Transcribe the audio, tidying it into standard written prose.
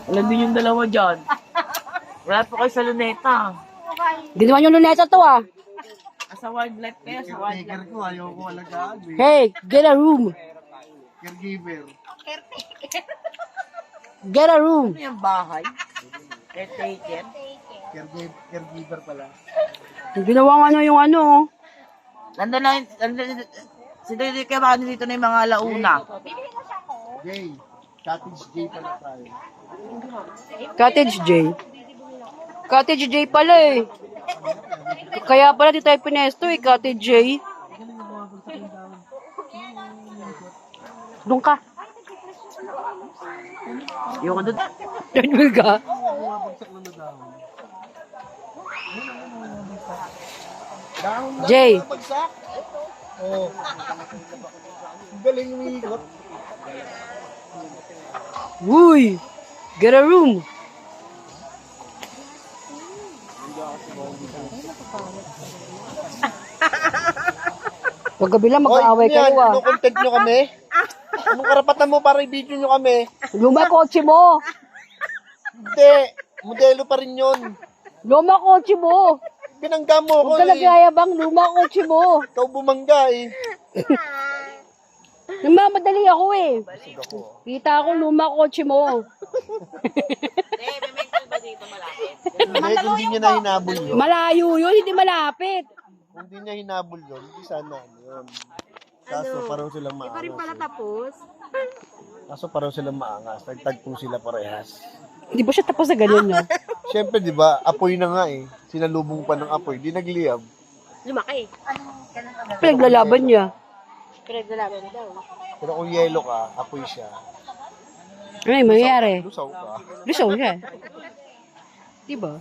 Alam din yung dalawa dyan. Wala po kayo sa luneta. Ginawa yung luneta to ah. Sa wildlife kayo, sa wildlife. Caretaker ko, ayaw ko alagaan eh. Hey, get a room. Caregiver. Get a room. Ano yung bahay? Caretaker? Caregiver pala. Ginawa nga ano yung ano. Nandun lang, hindi kayo baka dito na yung mga launa. Jay. Cottage J pala tayo. Cottage J. Cottage J pala eh. Kaya pala di tayo pinesto eh, Cottage J. Doon ka. Yung doon. Doon ka. Jay. Bagsak. Oh. Galing umiikot. Uy. Get a room. Paggabi lang mag-aaway kayo ah. Ano content nyo kami? Anong karapatan mo para i-video nyo kami? Luma kotse mo. Hindi. Modelo pa rin yun. Luma kotse mo. Binangga mo ako Huwag ka nagyayabang. Luma kotse mo. Ikaw bumangga eh. Namamadali ako eh. Kita ko luma kotse mo. Hindi, kung di niya na hinabol yun. Malayo yun, hindi malapit. Kung di niya hinabol yun, hindi sana ano yun. Kaso pareho silang maangas. Iba rin pala tapos. Kaso pareho silang maangas. Nagtagpo sila parehas. Hindi ba siya tapos sa ganyan niya? Siyempre, di ba, apoy na nga eh. Sinalubong pa ng apoy. Di nagliyab. Lumaki. Pinaglalaban niya. Pinaglalaban mo daw. Pero kung yelo ka, apoy siya. Ano yung mangyayari? Lusaw ka. Lusaw siya. Diba?